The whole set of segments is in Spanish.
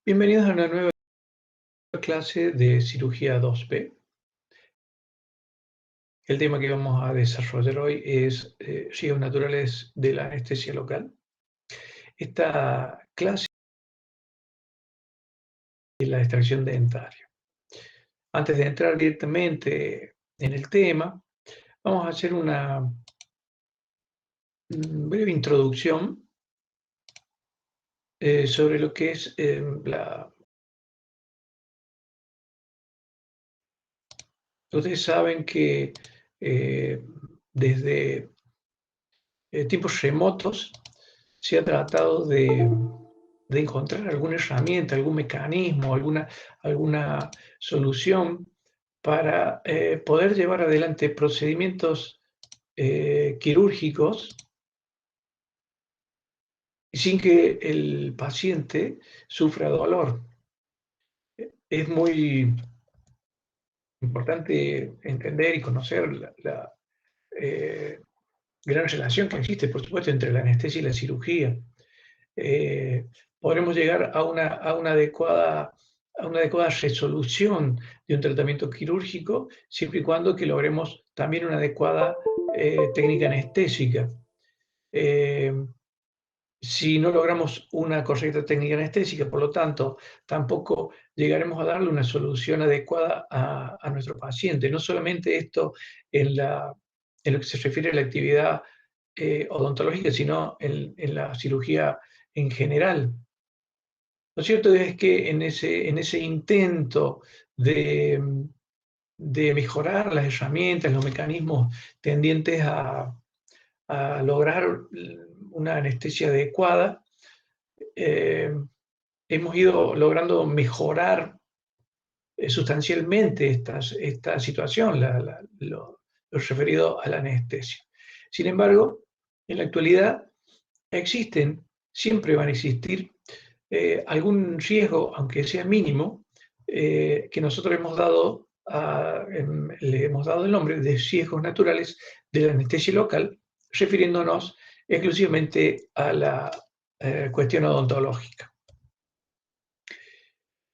Bienvenidos a una nueva clase de cirugía 2B. El tema que vamos a desarrollar hoy es riesgos naturales de la anestesia local. Esta clase es la extracción dentaria. Antes de entrar directamente en el tema, vamos a hacer una breve introducción sobre lo que es Ustedes saben que desde tiempos remotos se ha tratado de encontrar alguna herramienta, algún mecanismo, alguna solución para poder llevar adelante procedimientos quirúrgicos sin que el paciente sufra dolor. Es muy importante entender y conocer la gran relación que existe, por supuesto, entre la anestesia y la cirugía. Podremos llegar a una adecuada resolución de un tratamiento quirúrgico, siempre y cuando que logremos también una adecuada técnica anestésica. Si no logramos una correcta técnica anestésica, por lo tanto, tampoco llegaremos a darle una solución adecuada a nuestro paciente. No solamente esto en lo que se refiere a la actividad odontológica, sino en la cirugía en general. Lo cierto es que en ese intento de mejorar las herramientas, los mecanismos tendientes a lograr una anestesia adecuada, hemos ido logrando mejorar sustancialmente esta situación, lo referido a la anestesia. Sin embargo, en la actualidad siempre van a existir algún riesgo, aunque sea mínimo, que nosotros le hemos dado el nombre de riesgos naturales de la anestesia local, refiriéndonos exclusivamente a la cuestión odontológica.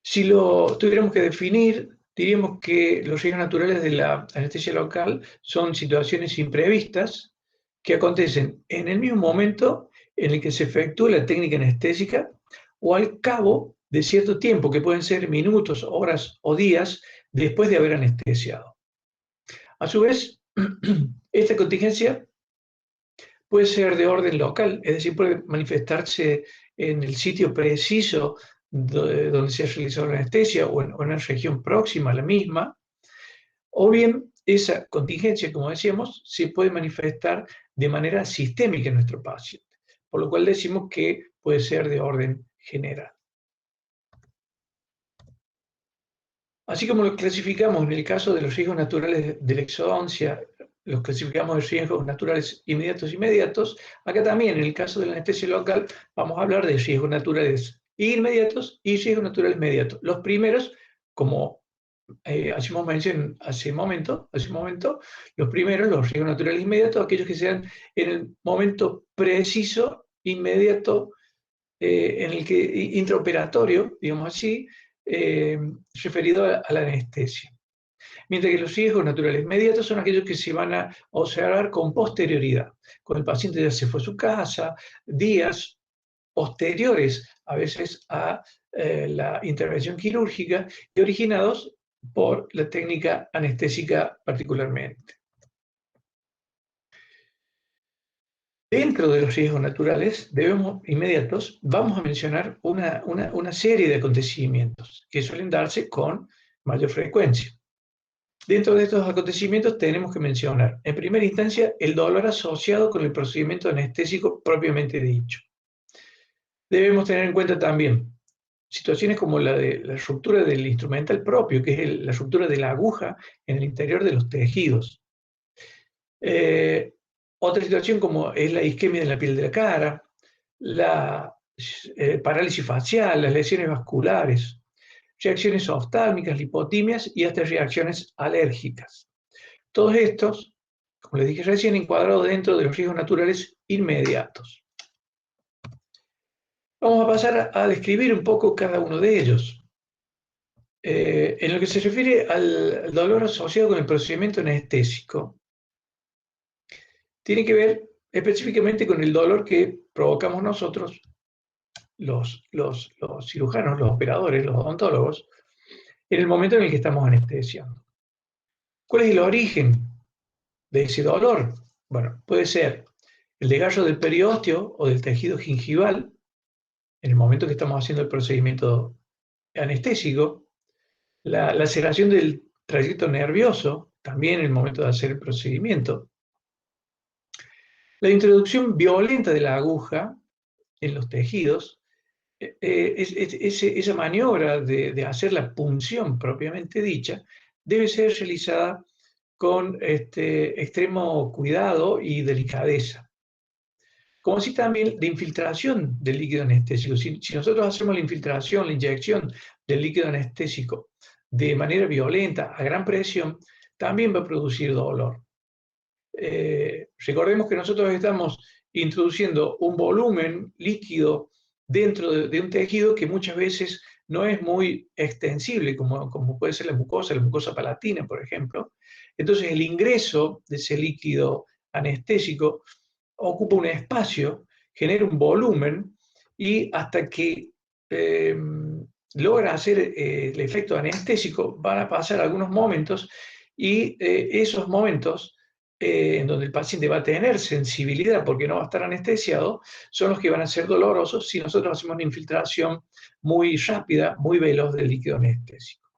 Si lo tuviéramos que definir, diríamos que los riesgos naturales de la anestesia local son situaciones imprevistas que acontecen en el mismo momento en el que se efectúa la técnica anestésica o al cabo de cierto tiempo, que pueden ser minutos, horas o días después de haber anestesiado. A su vez, esta contingencia puede ser de orden local, es decir, puede manifestarse en el sitio preciso donde se ha realizado la anestesia o en una región próxima a la misma, o bien esa contingencia, como decíamos, se puede manifestar de manera sistémica en nuestro paciente, por lo cual decimos que puede ser de orden general. Así como los clasificamos en el caso de los riesgos naturales de la exodoncia, los clasificamos en riesgos naturales inmediatos, acá también en el caso de la anestesia local vamos a hablar de riesgos naturales inmediatos y riesgos naturales mediatos. Los primeros, como hacemos mención hace un momento, los primeros, los riesgos naturales inmediatos, aquellos que sean en el momento preciso, inmediato, en el que intraoperatorio, digamos así, referido a la anestesia. Mientras que los riesgos naturales inmediatos son aquellos que se van a observar con posterioridad, cuando el paciente ya se fue a su casa, días posteriores a veces a la intervención quirúrgica y originados por la técnica anestésica particularmente. Dentro de los riesgos naturales inmediatos, vamos a mencionar una serie de acontecimientos que suelen darse con mayor frecuencia. Dentro de estos acontecimientos tenemos que mencionar, en primera instancia, el dolor asociado con el procedimiento anestésico propiamente dicho. Debemos tener en cuenta también situaciones como la de la ruptura del instrumental propio, que es la ruptura de la aguja en el interior de los tejidos. Otra situación como es la isquemia de la piel de la cara, la parálisis facial, las lesiones vasculares, reacciones oftálmicas, lipotimias y hasta reacciones alérgicas. Todos estos, como les dije recién, encuadrados dentro de los riesgos naturales inmediatos. Vamos a pasar a describir un poco cada uno de ellos. En lo que se refiere al dolor asociado con el procedimiento anestésico, tiene que ver específicamente con el dolor que provocamos nosotros, los cirujanos, los operadores, los odontólogos, en el momento en el que estamos anestesiando. ¿Cuál es el origen de ese dolor? Bueno, puede ser el desgarro del periósteo o del tejido gingival en el momento que estamos haciendo el procedimiento anestésico, la laceración del trayecto nervioso, también en el momento de hacer el procedimiento, la introducción violenta de la aguja en los tejidos, esa maniobra de hacer la punción propiamente dicha, debe ser realizada con extremo cuidado y delicadeza. Como así también la infiltración del líquido anestésico. Si nosotros hacemos la infiltración, la inyección del líquido anestésico de manera violenta, a gran presión, también va a producir dolor. Recordemos que nosotros estamos introduciendo un volumen líquido dentro de un tejido que muchas veces no es muy extensible, como puede ser la mucosa palatina, por ejemplo. Entonces, el ingreso de ese líquido anestésico ocupa un espacio, genera un volumen, y hasta que logra hacer el efecto anestésico, van a pasar algunos momentos, y esos momentos en donde el paciente va a tener sensibilidad porque no va a estar anestesiado, son los que van a ser dolorosos si nosotros hacemos una infiltración muy rápida, muy veloz del líquido anestésico.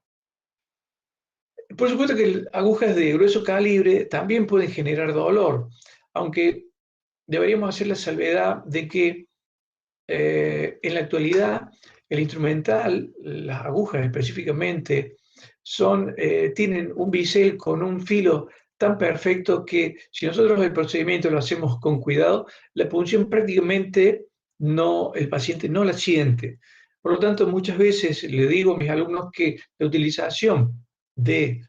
Por supuesto que agujas de grueso calibre también pueden generar dolor, aunque deberíamos hacer la salvedad de que en la actualidad el instrumental, las agujas específicamente, tienen un bisel con un filo tan perfecto que si nosotros el procedimiento lo hacemos con cuidado, la punción prácticamente el paciente no la siente. Por lo tanto, muchas veces le digo a mis alumnos que la utilización de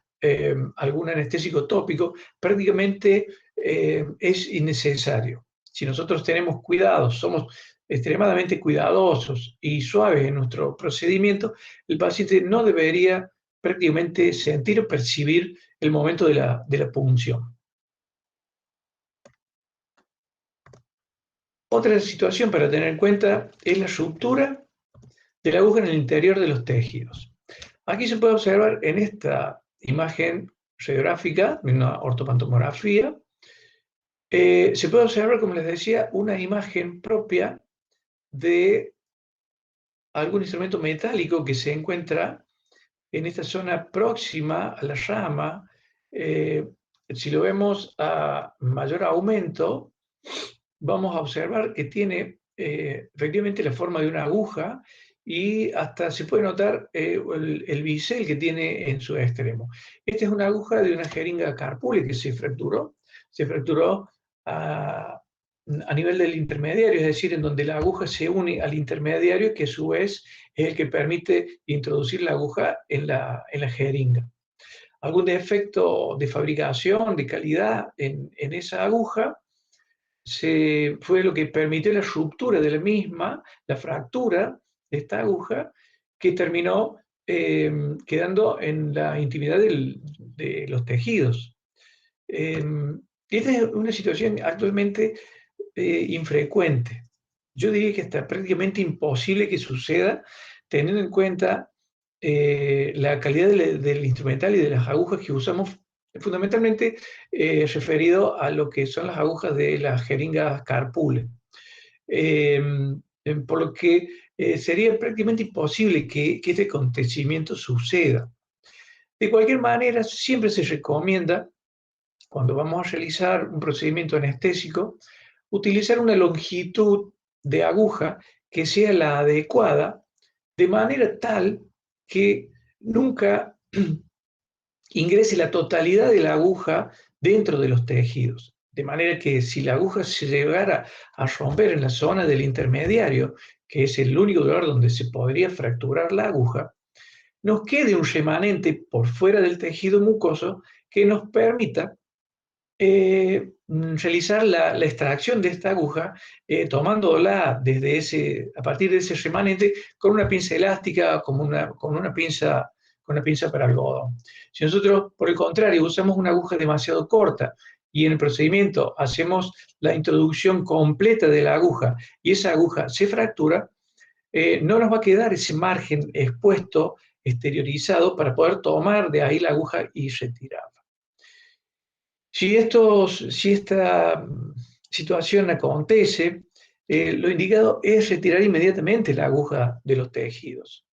algún anestésico tópico prácticamente es innecesario. Si nosotros tenemos cuidado, somos extremadamente cuidadosos y suaves en nuestro procedimiento, el paciente no debería prácticamente sentir o percibir el momento de la punción. Otra situación para tener en cuenta es la ruptura de la aguja en el interior de los tejidos. Aquí se puede observar en esta imagen radiográfica, en una ortopantomografía, se puede observar, como les decía, una imagen propia de algún instrumento metálico que se encuentra en esta zona próxima a la rama. Si lo vemos a mayor aumento, vamos a observar que tiene efectivamente la forma de una aguja, y hasta se puede notar el bisel que tiene en su extremo. Esta es una aguja de una jeringa carpule que se fracturó a nivel del intermediario, es decir, en donde la aguja se une al intermediario, que a su vez es el que permite introducir la aguja en la jeringa. Algún defecto de fabricación, de calidad en esa aguja, fue lo que permitió la ruptura de la misma, la fractura de esta aguja, que terminó quedando en la intimidad de los tejidos. Esta es una situación actualmente infrecuente. Yo diría que está prácticamente imposible que suceda, teniendo en cuenta la calidad del instrumental y de las agujas que usamos, fundamentalmente referido a lo que son las agujas de las jeringas Carpule. Por lo que sería prácticamente imposible que este acontecimiento suceda. De cualquier manera, siempre se recomienda, cuando vamos a realizar un procedimiento anestésico, utilizar una longitud de aguja que sea la adecuada, de manera tal que nunca ingrese la totalidad de la aguja dentro de los tejidos. De manera que si la aguja se llegara a romper en la zona del intermediario, que es el único lugar donde se podría fracturar la aguja, nos quede un remanente por fuera del tejido mucoso que nos permita realizar la extracción de esta aguja, tomándola a partir de ese remanente con una pinza elástica, con una pinza para algodón. Si nosotros, por el contrario, usamos una aguja demasiado corta y en el procedimiento hacemos la introducción completa de la aguja y esa aguja se fractura, no nos va a quedar ese margen expuesto, exteriorizado, para poder tomar de ahí la aguja y retirarla. Si esta situación acontece, lo indicado es retirar inmediatamente la aguja de los tejidos.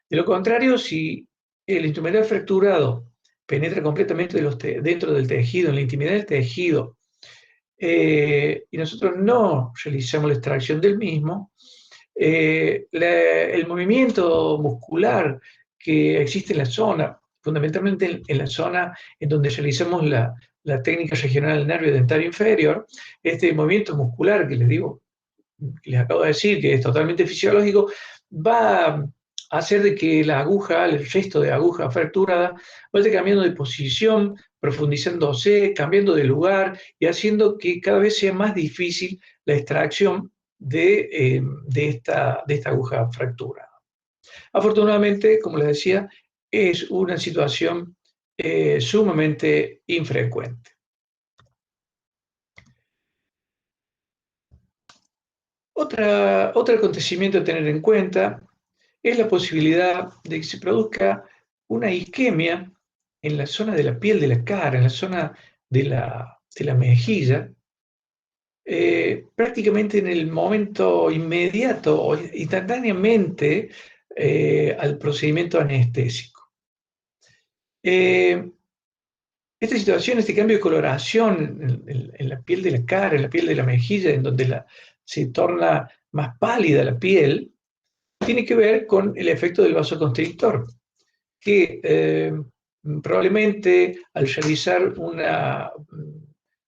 De lo contrario, si el instrumental fracturado penetra completamente dentro del tejido, en la intimidad del tejido, y nosotros no realizamos la extracción del mismo, el movimiento muscular que existe en la zona, fundamentalmente en la zona en donde realizamos la técnica regional del nervio dentario inferior, este movimiento muscular que les digo, que les acabo de decir, que es totalmente fisiológico, va a hacer de que la aguja, el resto de aguja fracturada, vaya cambiando de posición, profundizándose, cambiando de lugar y haciendo que cada vez sea más difícil la extracción de esta aguja fracturada. Afortunadamente, como les decía, es una situación sumamente infrecuente. Otro acontecimiento a tener en cuenta es la posibilidad de que se produzca una isquemia en la zona de la piel de la cara, en la zona de la mejilla, prácticamente en el momento inmediato o instantáneamente al procedimiento anestésico. Esta situación, este cambio de coloración en la piel de la cara, en la piel de la mejilla, en donde se torna más pálida la piel, tiene que ver con el efecto del vasoconstrictor, que probablemente al realizar una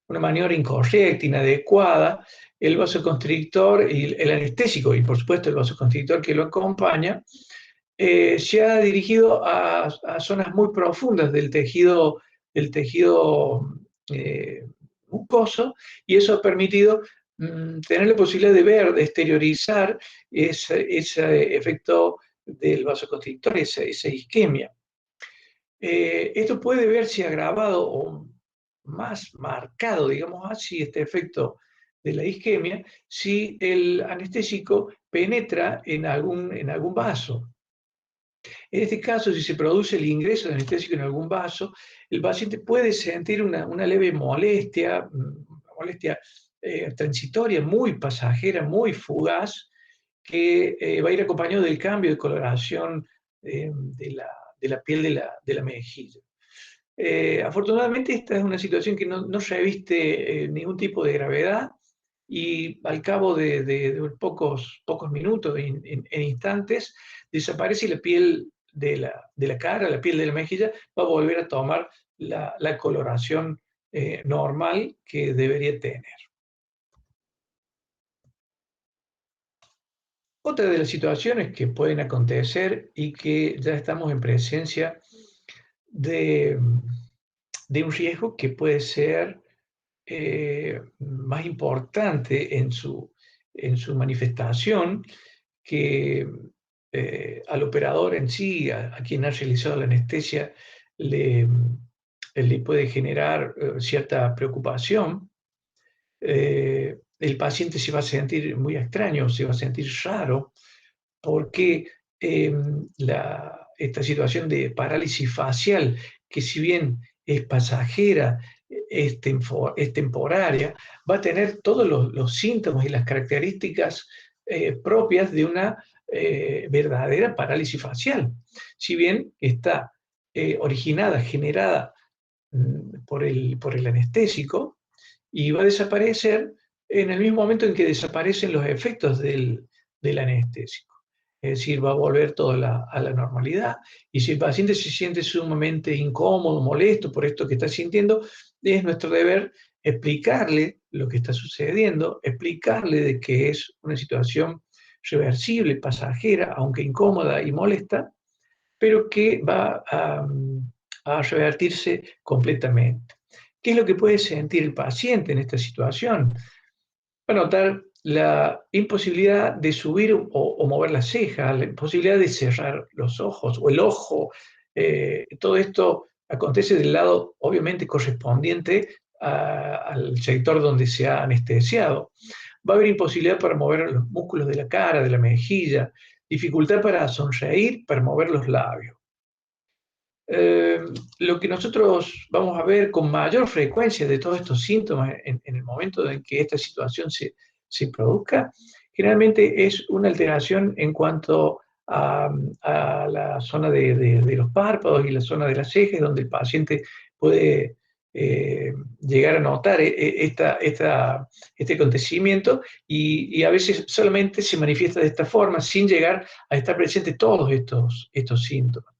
maniobra incorrecta, inadecuada, el vasoconstrictor y el anestésico, y por supuesto el vasoconstrictor que lo acompaña, se ha dirigido a zonas muy profundas del tejido mucoso, y eso ha permitido tener la posibilidad de ver, de exteriorizar ese efecto del vasoconstrictor, esa isquemia. Esto puede verse agravado o más marcado, digamos así, este efecto de la isquemia, si el anestésico penetra en algún vaso. En este caso, si se produce el ingreso de anestésico en algún vaso, el paciente puede sentir una leve molestia, transitoria, muy pasajera, muy fugaz, que va a ir acompañado del cambio de coloración de la piel de la mejilla. Afortunadamente, esta es una situación que no reviste ningún tipo de gravedad, y al cabo de pocos minutos, en instantes, desaparece la piel de la cara, la piel de la mejilla, va a volver a tomar la coloración normal que debería tener. Otra de las situaciones que pueden acontecer y que ya estamos en presencia de, de un riesgo que puede ser más importante en su manifestación, que al operador en sí, a quien ha realizado la anestesia, le puede generar cierta preocupación. El paciente se va a sentir muy extraño, se va a sentir raro, porque esta situación de parálisis facial, que si bien es pasajera, es temporaria, va a tener todos los síntomas y las características propias de una verdadera parálisis facial. Si bien está originada, generada por el anestésico, y va a desaparecer en el mismo momento en que desaparecen los efectos del anestésico. Es decir, va a volver todo a la normalidad, y si el paciente se siente sumamente incómodo, molesto por esto que está sintiendo, es nuestro deber explicarle lo que está sucediendo, explicarle de que es una situación reversible, pasajera, aunque incómoda y molesta, pero que va a revertirse completamente. ¿Qué es lo que puede sentir el paciente en esta situación? Va a notar la imposibilidad de subir o mover la ceja, la imposibilidad de cerrar los ojos o el ojo. Todo esto acontece del lado, obviamente, correspondiente al sector donde se ha anestesiado. Va a haber imposibilidad para mover los músculos de la cara, de la mejilla, dificultad para sonreír, para mover los labios. Eh, lo que nosotros vamos a ver con mayor frecuencia de todos estos síntomas en el momento en que esta situación se produzca, generalmente es una alteración en cuanto a la zona de los párpados y la zona de las cejas, donde el paciente puede llegar a notar este acontecimiento y a veces solamente se manifiesta de esta forma sin llegar a estar presente todos estos síntomas.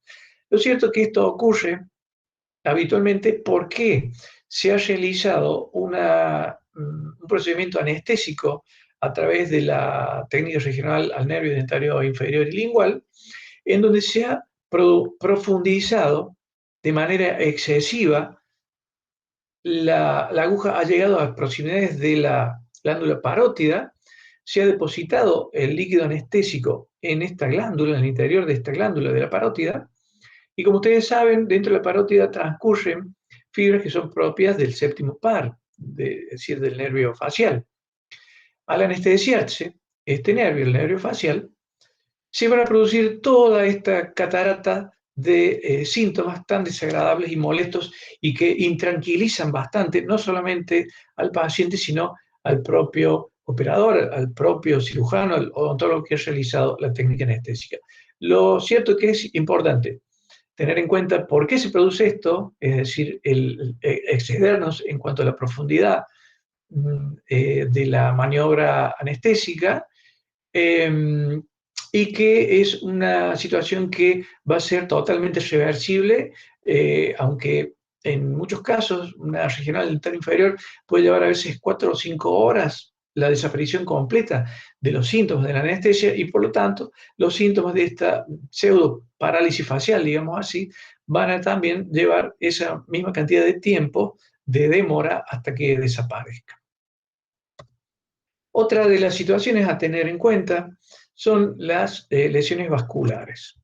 Lo cierto es que esto ocurre habitualmente porque se ha realizado un procedimiento anestésico a través de la técnica regional al nervio dentario inferior y lingual, en donde se ha profundizado de manera excesiva. La aguja ha llegado a proximidades de la glándula parótida, se ha depositado el líquido anestésico en esta glándula, en el interior de esta glándula de la parótida, y como ustedes saben, dentro de la parótida transcurren fibras que son propias del séptimo par, es decir, del nervio facial. Al anestesiarse este nervio, el nervio facial, se van a producir toda esta catarata de síntomas tan desagradables y molestos y que intranquilizan bastante, no solamente al paciente, sino al propio operador, al propio cirujano, al odontólogo que ha realizado la técnica anestésica. Lo cierto es que es importante tener en cuenta por qué se produce esto, es decir, el excedernos en cuanto a la profundidad de la maniobra anestésica, eh, y que es una situación que va a ser totalmente reversible, aunque en muchos casos una regional dental inferior puede llevar a veces 4 o 5 horas la desaparición completa de los síntomas de la anestesia y por lo tanto los síntomas de esta pseudo parálisis facial, digamos así, van a también llevar esa misma cantidad de tiempo de demora hasta que desaparezca. Otra de las situaciones a tener en cuenta son las lesiones vasculares.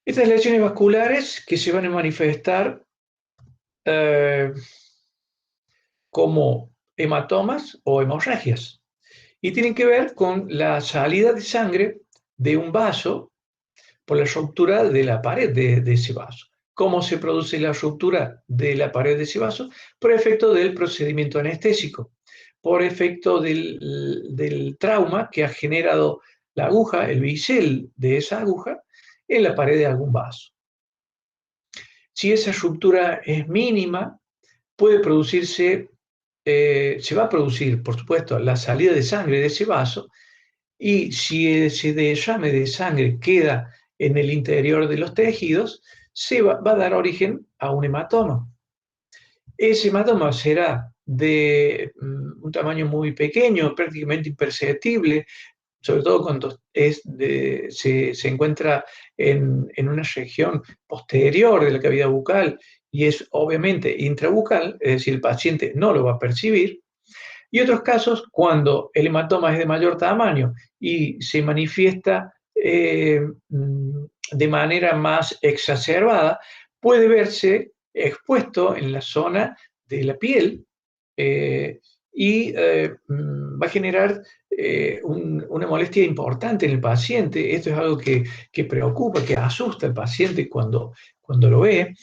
Estas lesiones vasculares que se van a manifestar eh, como hematomas o hemorragias y tienen que ver con la salida de sangre de un vaso por la ruptura de la pared de ese vaso. ¿Cómo se produce la ruptura de la pared de ese vaso? Por efecto del procedimiento anestésico, por efecto del trauma que ha generado la aguja, el bisel de esa aguja, en la pared de algún vaso. Si esa ruptura es mínima, puede producirse, se va a producir, por supuesto, la salida de sangre de ese vaso, y si ese derrame de sangre queda en el interior de los tejidos, va a dar origen a un hematoma. Ese hematoma será de un tamaño muy pequeño, prácticamente imperceptible, sobre todo cuando se encuentra en una región posterior de la cavidad bucal y es obviamente intrabucal, es decir, el paciente no lo va a percibir. Y otros casos, cuando el hematoma es de mayor tamaño y se manifiesta de manera más exacerbada, puede verse expuesto en la zona de la piel y va a generar una molestia importante en el paciente. Esto es algo que preocupa, que asusta al paciente cuando lo ve.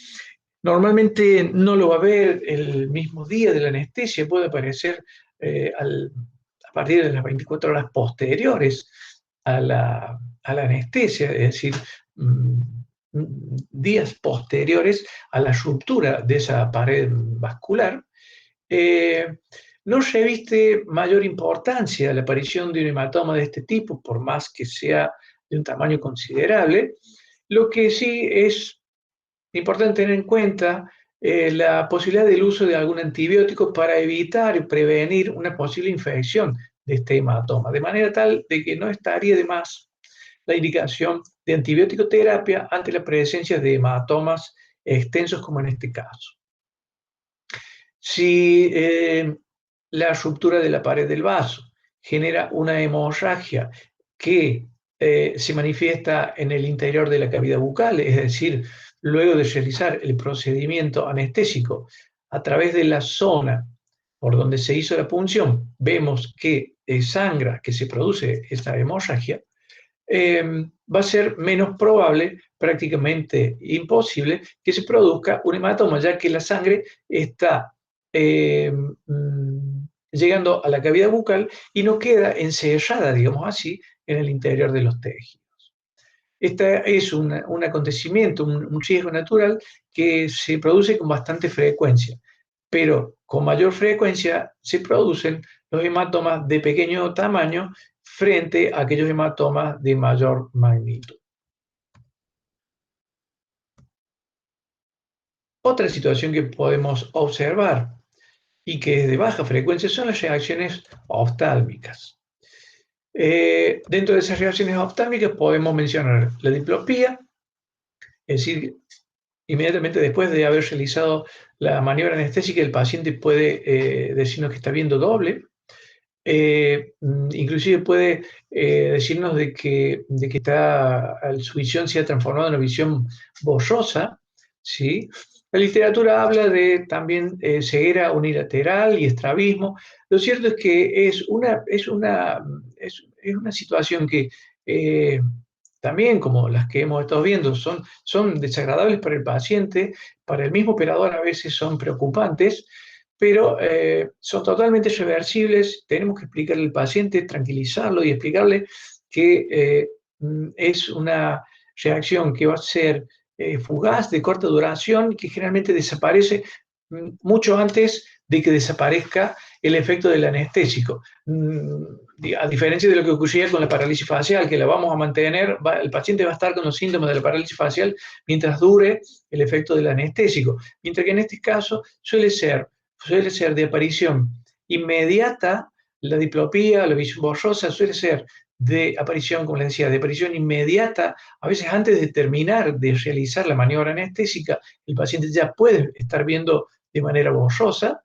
Normalmente no lo va a ver el mismo día de la anestesia, puede aparecer a partir de las 24 horas posteriores a la anestesia, es decir, días posteriores a la ruptura de esa pared vascular. No reviste mayor importancia la aparición de un hematoma de este tipo, por más que sea de un tamaño considerable. Lo que sí es importante tener en cuenta la posibilidad del uso de algún antibiótico para evitar y prevenir una posible infección de este hematoma, de manera tal de que no estaría de más la indicación de antibiótico terapia ante la presencia de hematomas extensos como en este caso. Si la ruptura de la pared del vaso genera una hemorragia que se manifiesta en el interior de la cavidad bucal, es decir, luego de realizar el procedimiento anestésico a través de la zona por donde se hizo la punción, vemos que sangra, que se produce esta hemorragia, va a ser menos probable, prácticamente imposible, que se produzca un hematoma, ya que la sangre está llegando a la cavidad bucal y no queda encerrada, digamos así, en el interior de los tejidos. Este es un acontecimiento, un riesgo natural que se produce con bastante frecuencia, pero con mayor frecuencia se producen los hematomas de pequeño tamaño frente a aquellos hematomas de mayor magnitud. Otra situación que podemos observar y que es de baja frecuencia son las reacciones oftálmicas. Dentro de esas reacciones oftálmicas podemos mencionar la diplopía, es decir, inmediatamente después de haber realizado la maniobra anestésica, el paciente puede decirnos que está viendo doble. Inclusive puede decirnos de que su visión se ha transformado en una visión borrosa, ¿sí? La literatura habla de también ceguera unilateral y estrabismo. Lo cierto es que es una situación que también, como las que hemos estado viendo, son desagradables para el paciente, para el mismo operador a veces son preocupantes, pero son totalmente reversibles. Tenemos que explicarle al paciente, tranquilizarlo y explicarle que es una reacción que va a ser fugaz, de corta duración, que generalmente desaparece mucho antes de que desaparezca el efecto del anestésico. A diferencia de lo que ocurría con la parálisis facial, que la vamos a mantener, el paciente va a estar con los síntomas de la parálisis facial mientras dure el efecto del anestésico, mientras que en este caso suele ser de aparición inmediata. La diplopía, la visión borrosa suele ser de aparición, como les decía, de aparición inmediata. A veces antes de terminar de realizar la maniobra anestésica, el paciente ya puede estar viendo de manera borrosa,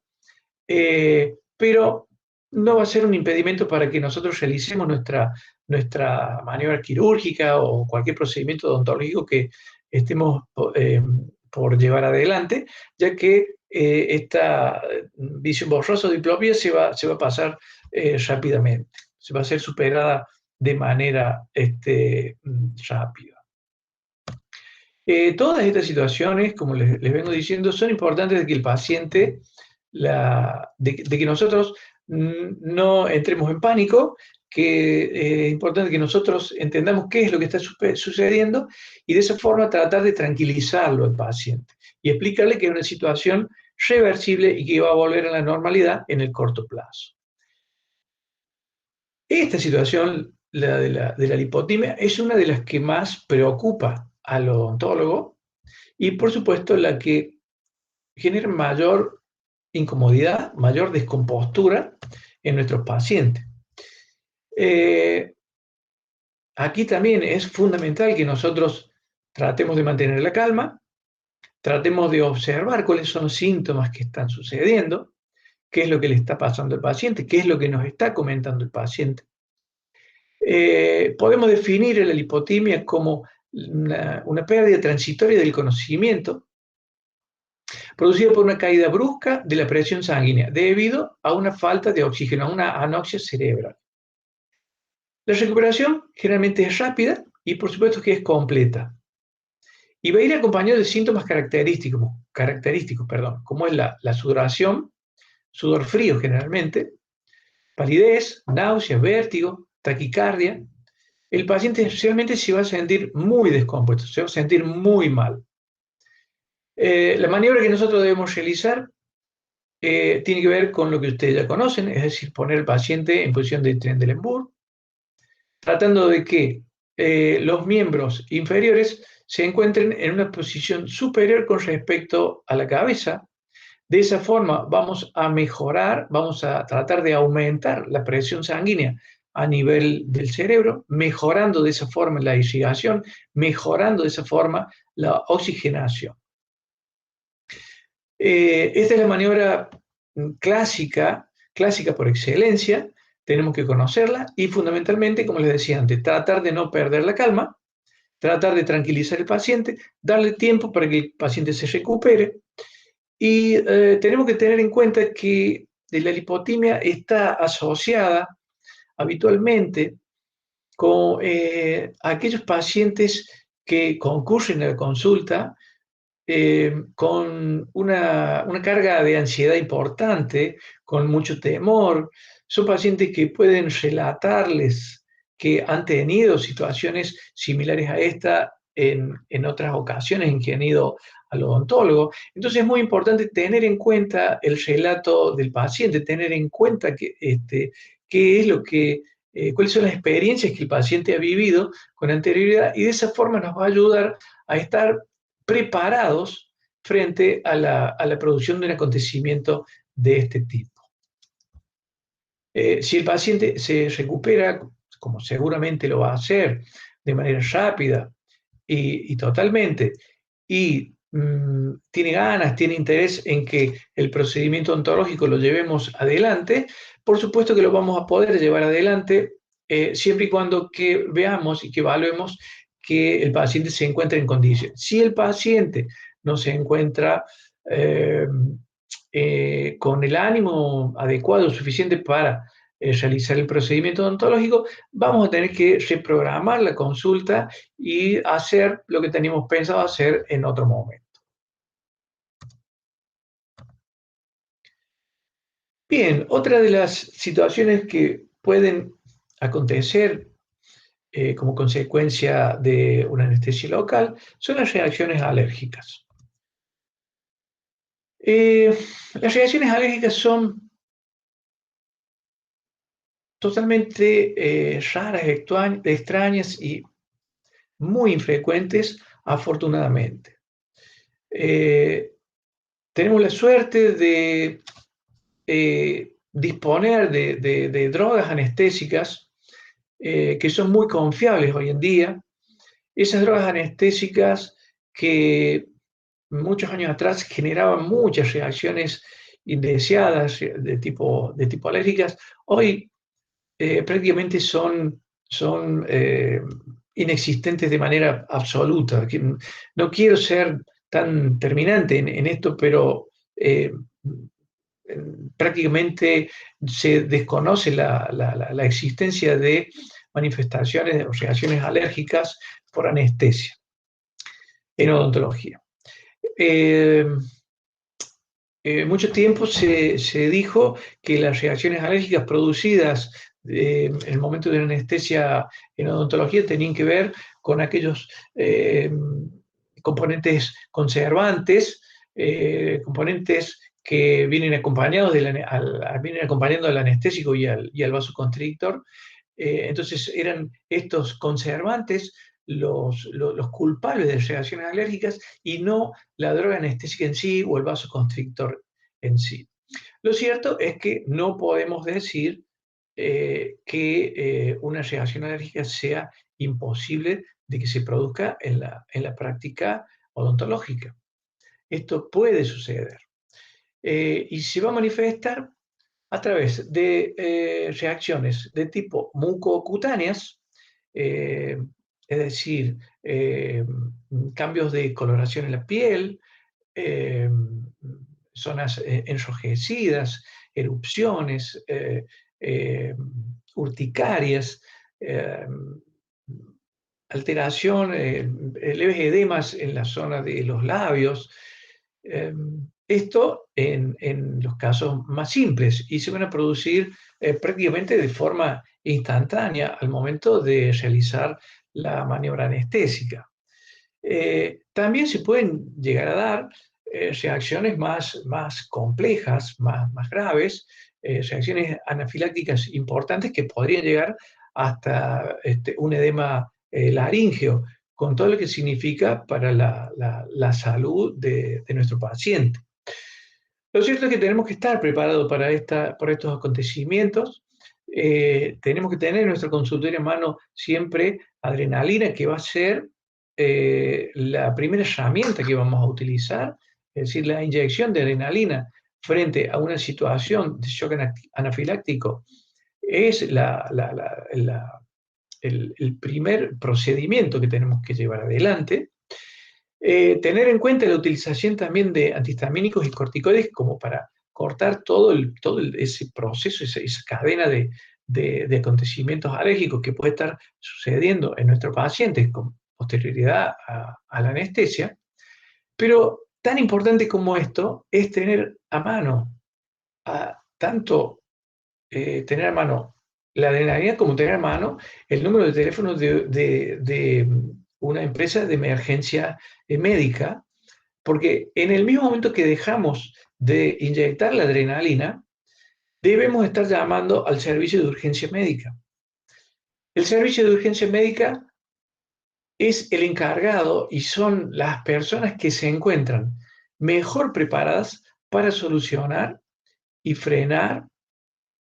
pero no va a ser un impedimento para que nosotros realicemos nuestra maniobra quirúrgica o cualquier procedimiento odontológico que estemos por llevar adelante, ya que esta visión borrosa o diplopía se va a pasar rápidamente, se va a ser superada de manera rápida. Todas estas situaciones, como les vengo diciendo, son importantes de que el paciente, de que nosotros no entremos en pánico, que es importante que nosotros entendamos qué es lo que está sucediendo y de esa forma tratar de tranquilizarlo al paciente y explicarle que es una situación reversible y que va a volver a la normalidad en el corto plazo. Esta situación, la de la lipotimia, es una de las que más preocupa al odontólogo y, por supuesto, la que genera mayor incomodidad, mayor descompostura en nuestros pacientes. Aquí también es fundamental que nosotros tratemos de mantener la calma, tratemos de observar cuáles son los síntomas que están sucediendo, qué es lo que le está pasando al paciente, qué es lo que nos está comentando el paciente. Podemos definir la lipotimia como una pérdida transitoria del conocimiento producida por una caída brusca de la presión sanguínea debido a una falta de oxígeno, a una anoxia cerebral. La recuperación generalmente es rápida y por supuesto que es completa. Y va a ir acompañado de síntomas característicos, como es la sudoración, sudor frío generalmente, palidez, náuseas, vértigo, taquicardia. El paciente especialmente se va a sentir muy descompuesto, se va a sentir muy mal. La maniobra que nosotros debemos realizar tiene que ver con lo que ustedes ya conocen, es decir, poner al paciente en posición de Trendelenburg, tratando de que los miembros inferiores se encuentren en una posición superior con respecto a la cabeza. De esa forma vamos a mejorar, vamos a tratar de aumentar la presión sanguínea a nivel del cerebro, mejorando de esa forma la irrigación, mejorando de esa forma la oxigenación. Esta es la maniobra clásica por excelencia, tenemos que conocerla y fundamentalmente, como les decía antes, tratar de no perder la calma, tratar de tranquilizar al paciente, darle tiempo para que el paciente se recupere y tenemos que tener en cuenta que la lipotimia está asociada habitualmente con aquellos pacientes que concurren a la consulta con una carga de ansiedad importante, con mucho temor. Son pacientes que pueden relatarles que han tenido situaciones similares a esta en otras ocasiones en que han ido al odontólogo. Entonces es muy importante tener en cuenta el relato del paciente, tener en cuenta qué es lo que, cuáles son las experiencias que el paciente ha vivido con anterioridad y de esa forma nos va a ayudar a estar preparados frente a la producción de un acontecimiento de este tipo. Si el paciente se recupera, como seguramente lo va a hacer, de manera rápida y totalmente, y tiene ganas, tiene interés en que el procedimiento odontológico lo llevemos adelante, por supuesto que lo vamos a poder llevar adelante siempre y cuando que veamos y que evaluemos que el paciente se encuentre en condiciones. Si el paciente no se encuentra eh, con el ánimo adecuado, suficiente para realizar el procedimiento odontológico, vamos a tener que reprogramar la consulta y hacer lo que teníamos pensado hacer en otro momento. Bien, otra de las situaciones que pueden acontecer como consecuencia de una anestesia local son las reacciones alérgicas. Las reacciones alérgicas son totalmente raras, extrañas y muy infrecuentes, afortunadamente. Tenemos la suerte de disponer de drogas anestésicas que son muy confiables hoy en día. Esas drogas anestésicas que muchos años atrás generaban muchas reacciones indeseadas de tipo alérgicas, hoy prácticamente son inexistentes de manera absoluta. No quiero ser tan terminante en esto, pero prácticamente se desconoce la existencia de manifestaciones o reacciones alérgicas por anestesia en odontología. Mucho tiempo se dijo que las reacciones alérgicas producidas en el momento de la anestesia en odontología tenían que ver con aquellos componentes conservantes, componentes que vienen acompañados vienen acompañando al anestésico y al vasoconstrictor. Entonces eran estos conservantes los culpables de reacciones alérgicas y no la droga anestésica en sí o el vasoconstrictor en sí. Lo cierto es que no podemos decir que una reacción alérgica sea imposible de que se produzca en la práctica odontológica. Esto puede suceder. Y se va a manifestar a través de reacciones de tipo mucocutáneas, eh, es decir, cambios de coloración en la piel, eh, zonas enrojecidas, erupciones, eh, urticarias, eh, alteración, leves edemas en la zona de los labios. Esto en los casos más simples y se van a producir prácticamente de forma instantánea al momento de realizar la maniobra anestésica. También se pueden llegar a dar reacciones más complejas, más graves, reacciones anafilácticas importantes que podrían llegar hasta un edema laríngeo, con todo lo que significa para la salud de nuestro paciente. Lo cierto es que tenemos que estar preparados para estos acontecimientos. Tenemos que tener en nuestra consultoría en mano siempre adrenalina, que va a ser la primera herramienta que vamos a utilizar, es decir, la inyección de adrenalina frente a una situación de shock anafiláctico es el primer procedimiento que tenemos que llevar adelante. Tener en cuenta la utilización también de antihistamínicos y corticoides como para cortar todo ese proceso, esa cadena de acontecimientos alérgicos que puede estar sucediendo en nuestros pacientes con posterioridad a la anestesia. Pero tan importante como esto es tener a mano, tener a mano la adrenalina como tener a mano el número de teléfono de una empresa de emergencia médica, porque en el mismo momento que dejamos de inyectar la adrenalina, debemos estar llamando al servicio de urgencia médica. El servicio de urgencia médica es el encargado y son las personas que se encuentran mejor preparadas para solucionar y frenar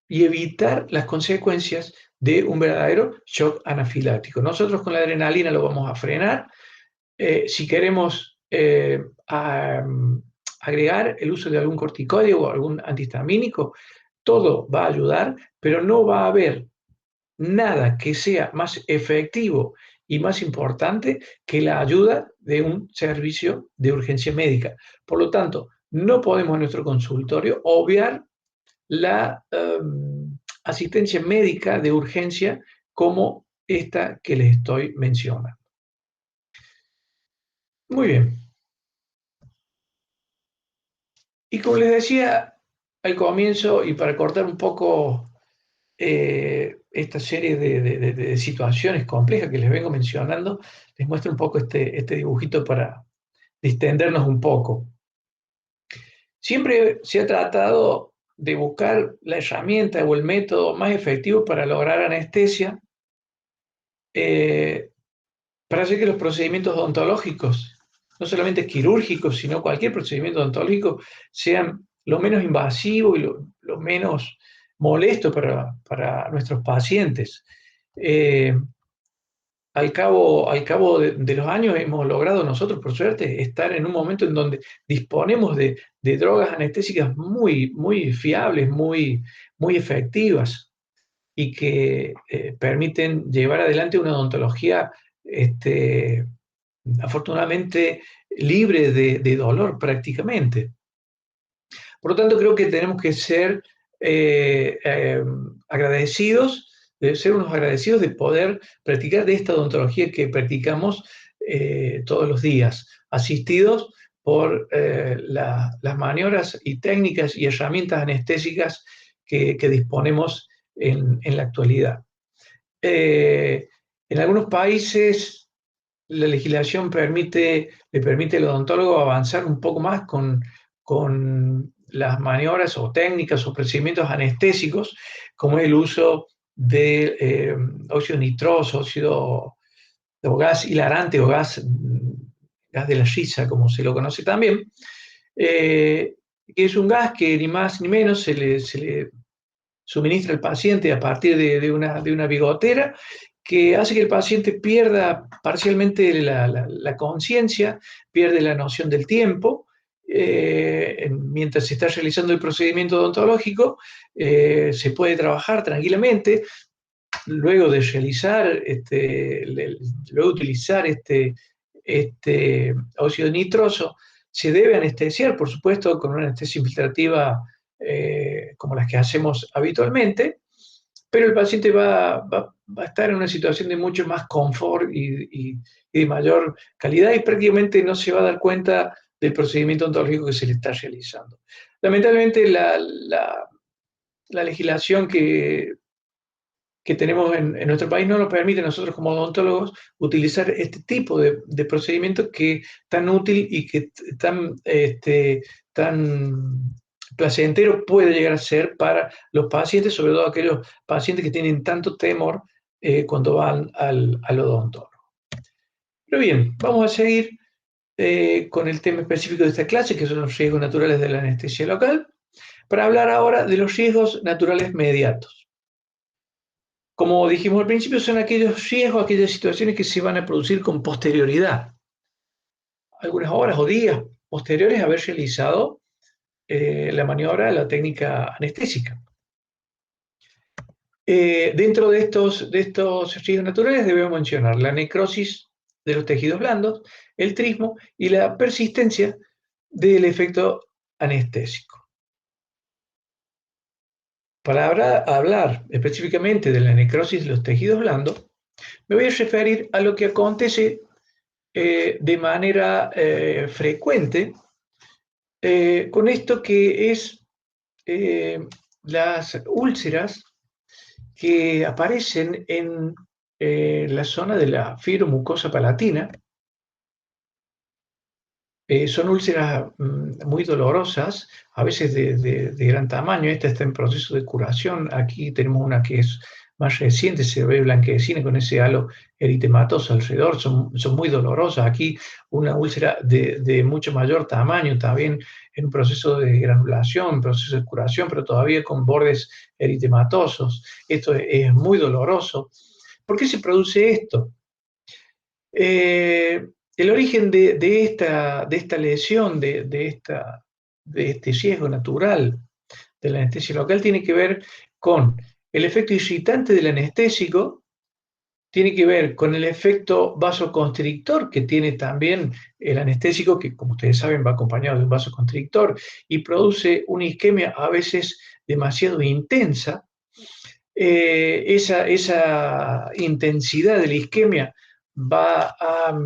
y evitar las consecuencias de un verdadero shock anafiláctico. Nosotros con la adrenalina lo vamos a frenar. Si queremos agregar el uso de algún corticoide o algún antihistamínico, todo va a ayudar, pero no va a haber nada que sea más efectivo y más importante que la ayuda de un servicio de urgencia médica. Por lo tanto, no podemos en nuestro consultorio obviar la asistencia médica de urgencia como esta que les estoy mencionando. Muy bien. Y como les decía al comienzo, y para cortar un poco esta serie de situaciones complejas que les vengo mencionando, les muestro un poco este dibujito para distendernos un poco. Siempre se ha tratado de buscar la herramienta o el método más efectivo para lograr anestesia, para hacer que los procedimientos odontológicos, no solamente quirúrgicos, sino cualquier procedimiento odontológico, sean lo menos invasivo y lo menos molesto para nuestros pacientes. Al cabo de los años hemos logrado nosotros, por suerte, estar en un momento en donde disponemos de drogas anestésicas muy, muy fiables, muy, muy efectivas y que permiten llevar adelante una odontología afortunadamente libre de dolor prácticamente. Por lo tanto, creo que tenemos que ser agradecidos, ser unos agradecidos de poder practicar de esta odontología que practicamos todos los días, asistidos por las maniobras y técnicas y herramientas anestésicas que disponemos en la actualidad. En algunos países la legislación le permite al odontólogo avanzar un poco más con las maniobras o técnicas o procedimientos anestésicos, como es el uso de óxido nitroso, o gas hilarante o gas de la risa, como se lo conoce también, que es un gas que ni más ni menos se le suministra al paciente a partir de una bigotera, que hace que el paciente pierda parcialmente la conciencia, pierde la noción del tiempo, mientras se está realizando el procedimiento odontológico, se puede trabajar tranquilamente. Luego de realizar, luego de utilizar este óxido nitroso, se debe anestesiar, por supuesto, con una anestesia infiltrativa como las que hacemos habitualmente, pero el paciente va a estar en una situación de mucho más confort y de mayor calidad y prácticamente no se va a dar cuenta del procedimiento odontológico que se le está realizando. Lamentablemente, la legislación que tenemos en nuestro país no nos permite a nosotros como odontólogos utilizar este tipo de procedimientos que tan útil y que tan placentero puede llegar a ser para los pacientes, sobre todo aquellos pacientes que tienen tanto temor cuando van al odontólogo. Pero bien, vamos a seguir con el tema específico de esta clase, que son los riesgos naturales de la anestesia local, para hablar ahora de los riesgos naturales mediatos. Como dijimos al principio, son aquellos riesgos, aquellas situaciones que se van a producir con posterioridad, algunas horas o días posteriores a haber realizado la maniobra, la técnica anestésica. Dentro de estos riesgos naturales debemos mencionar la necrosis de los tejidos blandos, el trismo y la persistencia del efecto anestésico. Para hablar específicamente de la necrosis de los tejidos blandos, me voy a referir a lo que acontece de manera frecuente con esto que es las úlceras que aparecen en la zona de la fibromucosa palatina. Son úlceras muy dolorosas, a veces de gran tamaño. Esta está en proceso de curación. Aquí tenemos una que es más reciente, se ve blanquecina con ese halo eritematoso alrededor. Son muy dolorosas. Aquí una úlcera de mucho mayor tamaño, también en un proceso de granulación, proceso de curación, pero todavía con bordes eritematosos. Esto es muy doloroso. ¿Por qué se produce esto? El origen de esta lesión, de este riesgo natural de la anestesia local tiene que ver con el efecto irritante del anestésico, tiene que ver con el efecto vasoconstrictor que tiene también el anestésico, que como ustedes saben va acompañado de un vasoconstrictor y produce una isquemia a veces demasiado intensa. Esa intensidad de la isquemia va a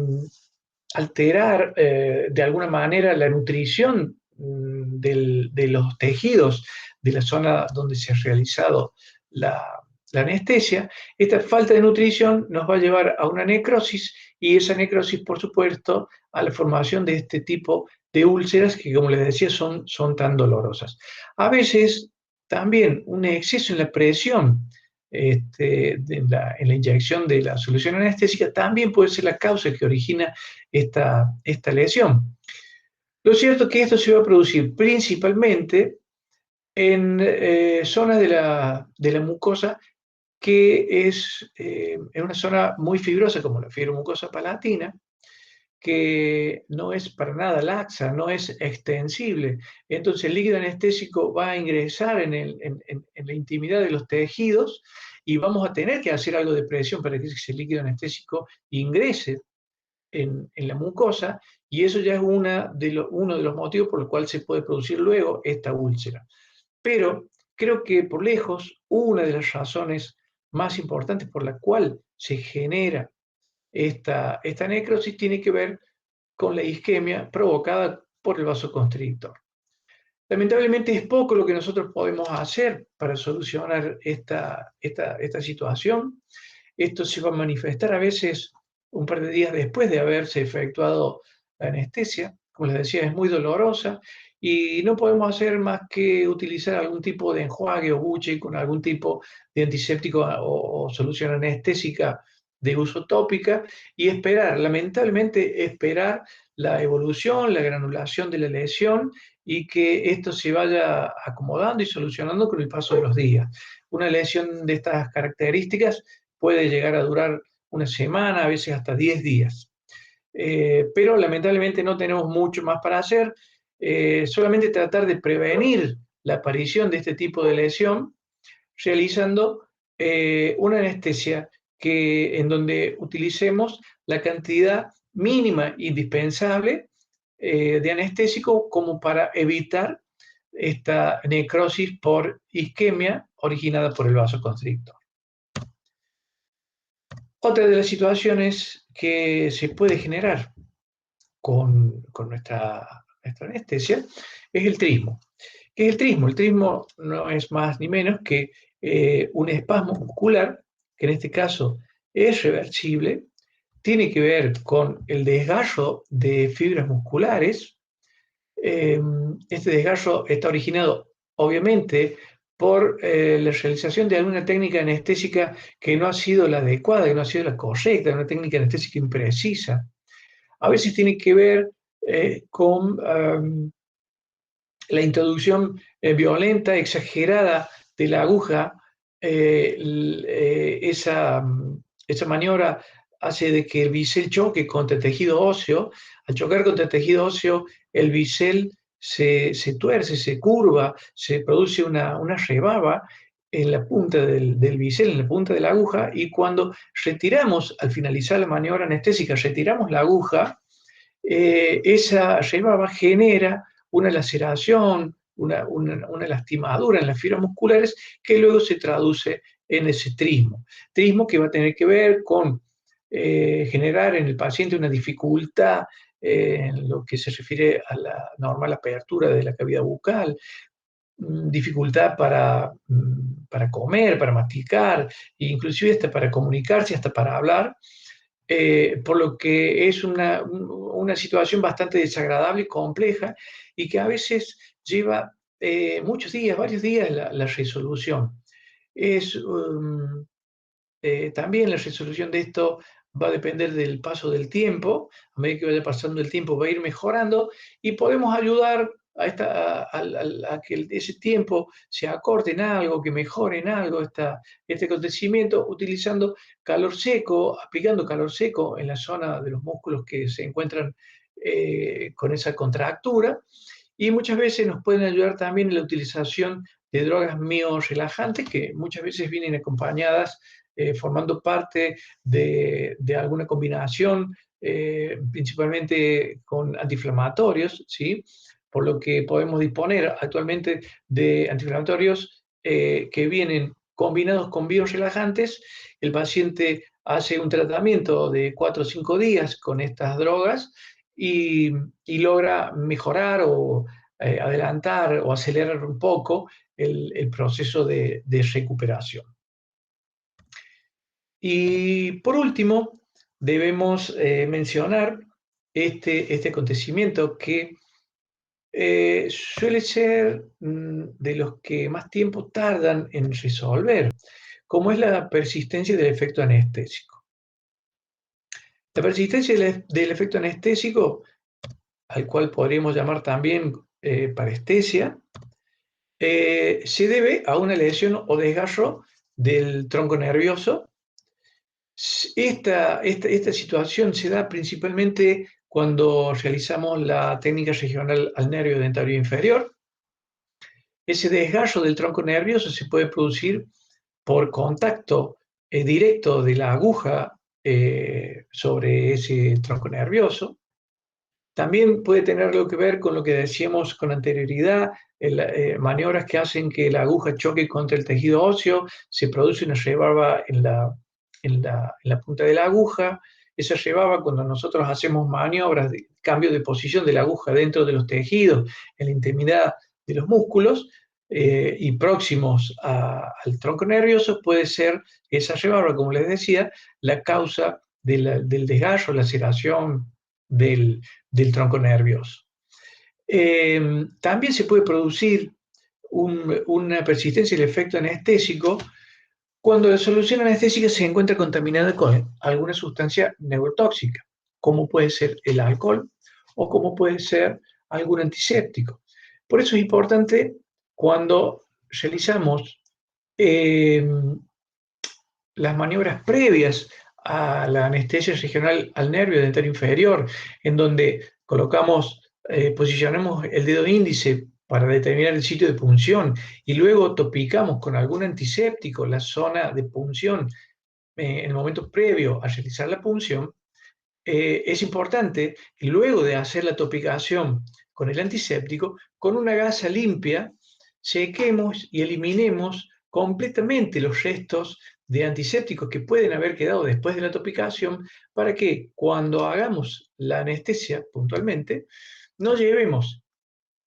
alterar de alguna manera la nutrición de los tejidos de la zona donde se ha realizado la anestesia. Esta falta de nutrición nos va a llevar a una necrosis y esa necrosis, por supuesto, a la formación de este tipo de úlceras que, como les decía, son tan dolorosas. A veces también un exceso en la presión en la inyección de la solución anestésica también puede ser la causa que origina esta lesión. Lo cierto es que esto se va a producir principalmente en zonas de la mucosa que es en una zona muy fibrosa como la fibromucosa palatina, que no es para nada laxa, no es extensible. Entonces el líquido anestésico va a ingresar en la intimidad de los tejidos y vamos a tener que hacer algo de presión para que ese líquido anestésico ingrese en la mucosa, y eso ya es uno de los motivos por los cuales se puede producir luego esta úlcera. Pero creo que por lejos una de las razones más importantes por la cual se genera esta necrosis tiene que ver con la isquemia provocada por el vasoconstrictor. Lamentablemente es poco lo que nosotros podemos hacer para solucionar esta situación. Esto se va a manifestar a veces un par de días después de haberse efectuado la anestesia. Como les decía, es muy dolorosa y no podemos hacer más que utilizar algún tipo de enjuague o buche con algún tipo de antiséptico o solución anestésica de uso tópica y esperar, lamentablemente, esperar la evolución, la granulación de la lesión y que esto se vaya acomodando y solucionando con el paso de los días. Una lesión de estas características puede llegar a durar una semana, a veces hasta 10 días. Pero lamentablemente no tenemos mucho más para hacer, solamente tratar de prevenir la aparición de este tipo de lesión realizando una anestesia en donde utilicemos la cantidad mínima indispensable de anestésico como para evitar esta necrosis por isquemia originada por el vasoconstrictor. Otra de las situaciones que se puede generar con nuestra anestesia es el trismo. ¿Qué es el trismo? El trismo no es más ni menos que un espasmo muscular, que en este caso es reversible, tiene que ver con el desgarro de fibras musculares. Este desgarro está originado, obviamente, por la realización de alguna técnica anestésica que no ha sido la adecuada, que no ha sido la correcta, una técnica anestésica imprecisa. A veces tiene que ver con la introducción violenta, exagerada de la aguja. Esa maniobra hace de que el bisel choque contra el tejido óseo. Al chocar contra el tejido óseo, el bisel se tuerce, se curva, se produce una rebaba en la punta del bisel, en la punta de la aguja, y cuando retiramos, al finalizar la maniobra anestésica, retiramos la aguja, esa rebaba genera una laceración, una lastimadura en las fibras musculares que luego se traduce en ese trismo. Trismo que va a tener que ver con generar en el paciente una dificultad en lo que se refiere a la normal apertura de la cavidad bucal, dificultad para comer, para masticar, inclusive hasta para comunicarse, hasta para hablar, por lo que es una situación bastante desagradable y compleja y que a veces lleva muchos días, varios días la resolución. Es, también la resolución de esto va a depender del paso del tiempo. A medida que vaya pasando el tiempo va a ir mejorando y podemos ayudar a que ese tiempo se acorte en algo, que mejore en algo este acontecimiento, utilizando calor seco, aplicando calor seco en la zona de los músculos que se encuentran con esa contractura. Y muchas veces nos pueden ayudar también en la utilización de drogas miorelajantes que muchas veces vienen acompañadas formando parte de alguna combinación, principalmente con antiinflamatorios, ¿sí? Por lo que podemos disponer actualmente de antiinflamatorios que vienen combinados con biorelajantes. El paciente hace un tratamiento de 4 o 5 días con estas drogas y, y logra mejorar o adelantar o acelerar un poco el proceso de recuperación. Y por último, debemos mencionar este acontecimiento que suele ser de los que más tiempo tardan en resolver, como es la persistencia del efecto anestésico. La persistencia del efecto anestésico, al cual podríamos llamar también parestesia, se debe a una lesión o desgarro del tronco nervioso. Esta situación se da principalmente cuando realizamos la técnica regional al nervio dentario inferior. Ese desgarro del tronco nervioso se puede producir por contacto directo de la aguja sobre ese tronco nervioso. También puede tener algo que ver con lo que decíamos con anterioridad, maniobras que hacen que la aguja choque contra el tejido óseo, se produce una rebaba en la punta de la aguja. Esa rebaba, cuando nosotros hacemos maniobras de cambio de posición de la aguja dentro de los tejidos, en la intimidad de los músculos y próximos al tronco nervioso, puede ser esa rebaba, como les decía, la causa del desgarro, laceración del tronco nervioso. También se puede producir una persistencia del efecto anestésico cuando la solución anestésica se encuentra contaminada con alguna sustancia neurotóxica, como puede ser el alcohol o como puede ser algún antiséptico. Por eso es importante cuando realizamos eh, las maniobras previas a la anestesia regional al nervio dentario inferior, en donde posicionamos el dedo índice para determinar el sitio de punción y luego topicamos con algún antiséptico la zona de punción en el momento previo a realizar la punción. Es importante que luego de hacer la topicación con el antiséptico, con una gasa limpia, sequemos y eliminemos completamente los restos de antisépticos que pueden haber quedado después de la topicación, para que cuando hagamos la anestesia puntualmente, no llevemos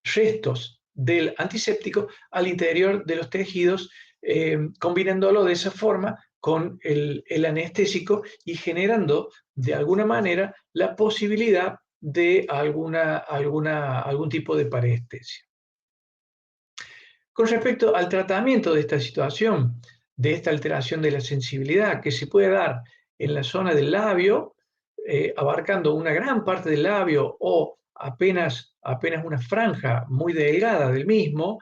restos del antiséptico al interior de los tejidos, combinándolo de esa forma con el anestésico y generando de alguna manera la posibilidad de algún tipo de parestesia. Con respecto al tratamiento de esta situación, de esta alteración de la sensibilidad que se puede dar en la zona del labio, abarcando una gran parte del labio o apenas una franja muy delgada del mismo,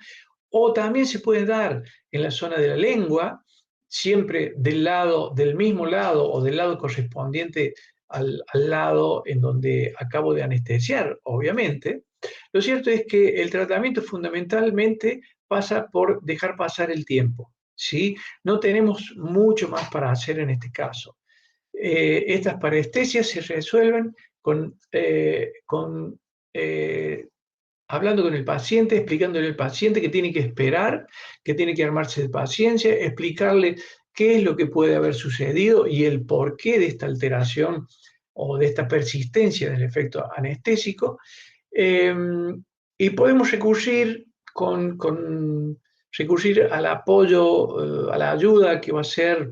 o también se puede dar en la zona de la lengua, siempre del mismo lado o del lado correspondiente al lado en donde acabo de anestesiar, obviamente. Lo cierto es que el tratamiento fundamentalmente pasa por dejar pasar el tiempo, ¿sí? No tenemos mucho más para hacer en este caso. Estas parestesias se resuelven eh, hablando con el paciente, explicándole al paciente que tiene que esperar, que tiene que armarse de paciencia, explicarle qué es lo que puede haber sucedido y el porqué de esta alteración o de esta persistencia del efecto anestésico. Eh, y podemos recurrir al apoyo, a la ayuda que va a ser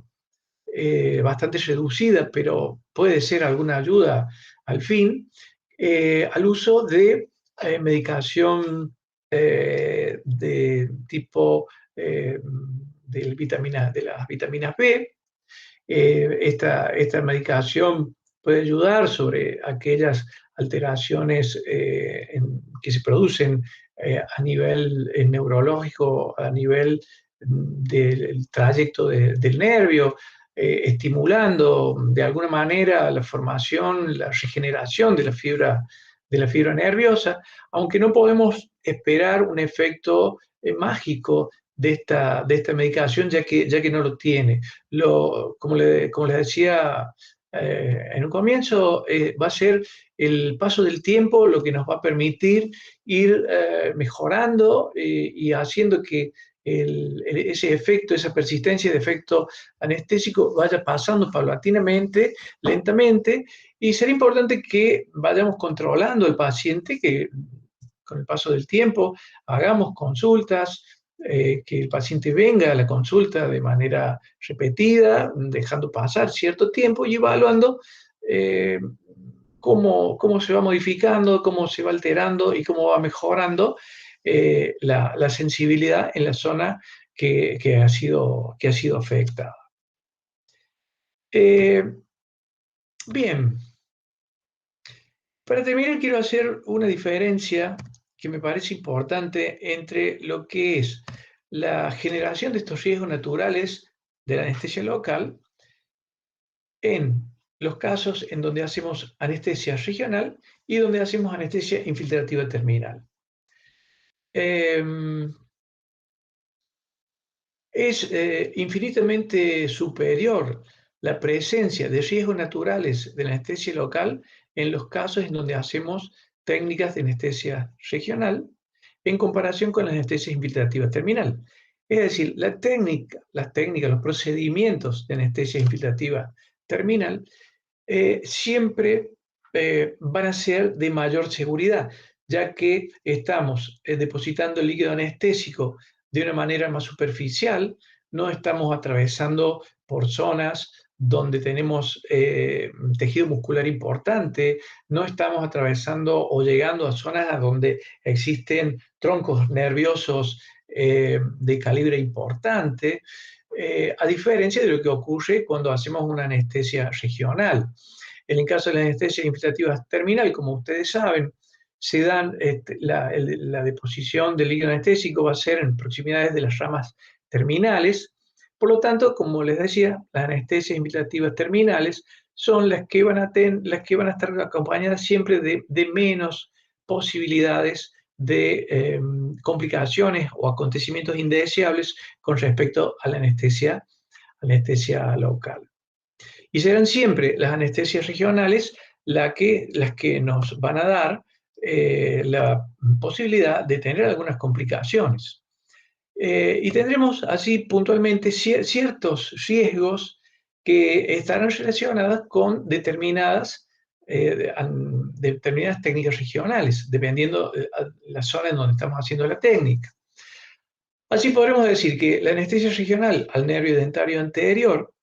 bastante reducida, pero puede ser alguna ayuda al fin, al uso de medicación de tipo de las vitaminas B. Esta medicación puede ayudar sobre aquellas alteraciones que se producen a nivel neurológico, a nivel del trayecto del nervio, estimulando de alguna manera la formación, la regeneración de la fibra nerviosa, aunque no podemos esperar un efecto mágico de esta medicación, ya que no lo tiene. Como les decía en un comienzo, va a ser el paso del tiempo lo que nos va a permitir ir mejorando y haciendo que ese efecto, esa persistencia de efecto anestésico vaya pasando paulatinamente, lentamente, y será importante que vayamos controlando al paciente, que con el paso del tiempo hagamos consultas, que el paciente venga a la consulta de manera repetida, dejando pasar cierto tiempo y evaluando eh, cómo se va modificando, cómo se va alterando y cómo va mejorando la sensibilidad en la zona que ha sido afectada. Eh, bien, para terminar quiero hacer una diferencia que me parece importante entre lo que es la generación de estos riesgos naturales de la anestesia local en los casos en donde hacemos anestesia regional y donde hacemos anestesia infiltrativa terminal. Es infinitamente superior la presencia de riesgos naturales de la anestesia local en los casos en donde hacemos técnicas de anestesia regional en comparación con la anestesia infiltrativa terminal. Es decir, las técnicas, los procedimientos de anestesia infiltrativa terminal siempre van a ser de mayor seguridad, ya que estamos depositando el líquido anestésico de una manera más superficial, no estamos atravesando por zonas donde tenemos tejido muscular importante, no estamos atravesando o llegando a zonas donde existen troncos nerviosos de calibre importante, a diferencia de lo que ocurre cuando hacemos una anestesia regional. En el caso de la anestesia infiltrativa terminal, como ustedes saben, se dan la deposición del líquido anestésico va a ser en proximidades de las ramas terminales. Por lo tanto, como les decía, las anestesias infiltrativas terminales son las que van a estar acompañadas siempre de menos posibilidades de complicaciones o acontecimientos indeseables con respecto a la anestesia local. Y serán siempre las anestesias regionales las que nos van a dar la posibilidad de tener algunas complicaciones. Y tendremos así puntualmente ciertos riesgos que estarán relacionados con determinadas técnicas regionales, dependiendo de la zona en donde estamos haciendo la técnica. Así podremos decir que la anestesia regional al nervio dentario anterior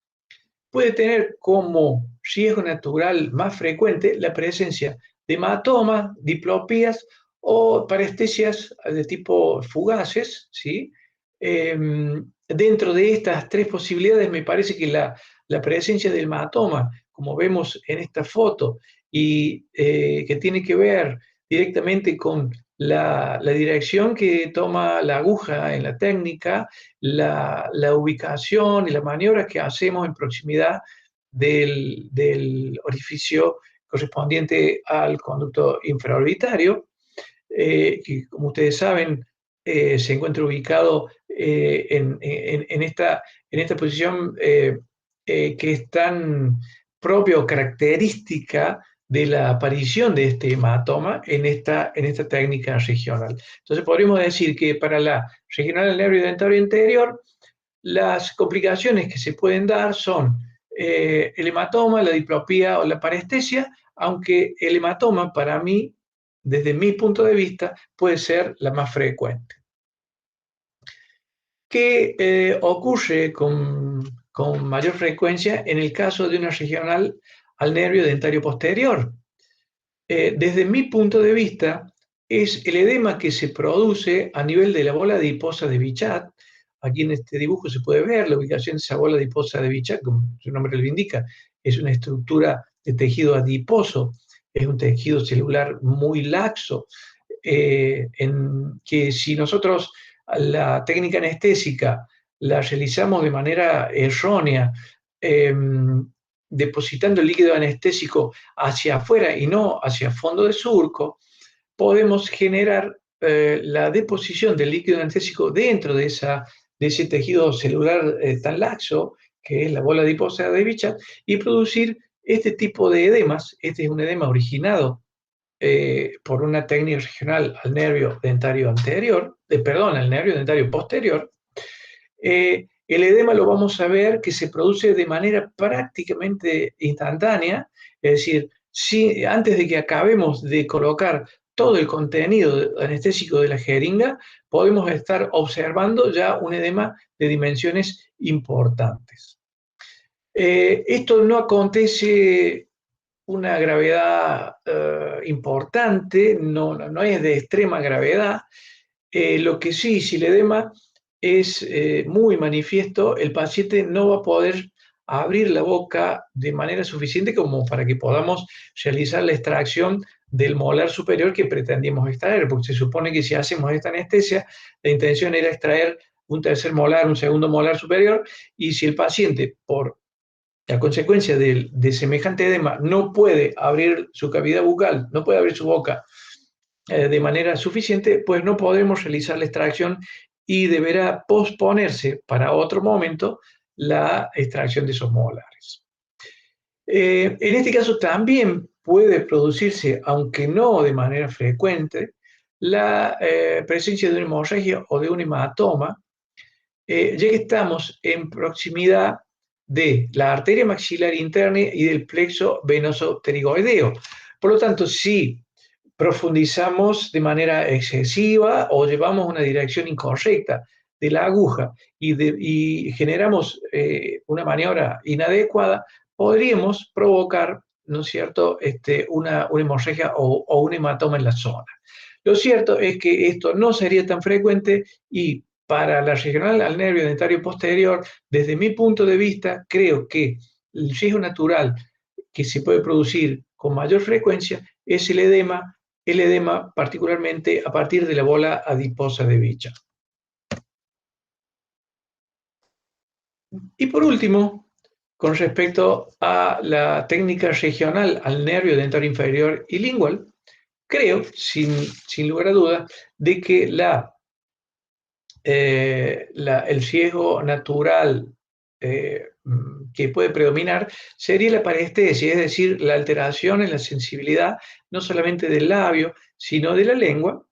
puede tener como riesgo natural más frecuente la presencia de hematomas, diplopías o parestesias de tipo fugaces, ¿sí? Dentro de estas tres posibilidades me parece que la presencia del hematoma, como vemos en esta foto, y que tiene que ver directamente con la dirección que toma la aguja en la técnica, la ubicación y la maniobra que hacemos en proximidad del orificio correspondiente al conducto infraorbitario, que como ustedes saben, se encuentra ubicado en esta posición que es tan propia o característica de la aparición de este hematoma en esta técnica regional. Entonces podríamos decir que para la regional del nervio dentario anterior, las complicaciones que se pueden dar son el hematoma, la diplopía o la parestesia, aunque el hematoma para mí, desde mi punto de vista, puede ser la más frecuente. ¿Qué ocurre con mayor frecuencia en el caso de una regional al nervio dentario posterior? Desde mi punto de vista, es el edema que se produce a nivel de la bola adiposa de Bichat. Aquí en este dibujo se puede ver la ubicación de esa bola adiposa de Bichat, como su nombre lo indica, es una estructura de tejido adiposo, es un tejido celular muy laxo, que si nosotros la técnica anestésica la realizamos de manera errónea, depositando el líquido anestésico hacia afuera y no hacia fondo de surco, podemos generar la deposición del líquido anestésico dentro de ese tejido celular tan laxo, que es la bola adiposa de Bichat, y producir este tipo de edemas. Este es un edema originado por una técnica regional al nervio dentario anterior, perdón, al nervio dentario posterior. El edema lo vamos a ver que se produce de manera prácticamente instantánea, es decir, si, antes de que acabemos de colocar todo el contenido anestésico de la jeringa, podemos estar observando ya un edema de dimensiones importantes. Esto no acontece una gravedad importante, no es de extrema gravedad. Lo que sí, si el edema es muy manifiesto, el paciente no va a poder abrir la boca de manera suficiente como para que podamos realizar la extracción del molar superior que pretendíamos extraer, porque se supone que si hacemos esta anestesia, la intención era extraer un tercer molar, un segundo molar superior, y si el paciente, por la consecuencia de semejante edema, no puede abrir su cavidad bucal, no puede abrir su boca de manera suficiente, pues no podremos realizar la extracción y deberá posponerse para otro momento la extracción de esos molares. En este caso también puede producirse, aunque no de manera frecuente, la presencia de una hemorragia o de un hematoma, ya que estamos en proximidad de la arteria maxilar interna y del plexo venoso pterigoideo. Por lo tanto, si profundizamos de manera excesiva o llevamos una dirección incorrecta de la aguja y generamos una maniobra inadecuada, podríamos provocar, ¿no es cierto?, una hemorragia o un hematoma en la zona. Lo cierto es que esto no sería tan frecuente y para la regional al nervio dentario posterior, desde mi punto de vista, creo que el riesgo natural que se puede producir con mayor frecuencia es el edema particularmente a partir de la bola adiposa de Bichat. Y por último, con respecto a la técnica regional al nervio dentario inferior y lingual, creo, sin lugar a dudas, de que el riesgo natural que puede predominar sería la parestesia, es decir, la alteración en la sensibilidad no solamente del labio, sino de la lengua,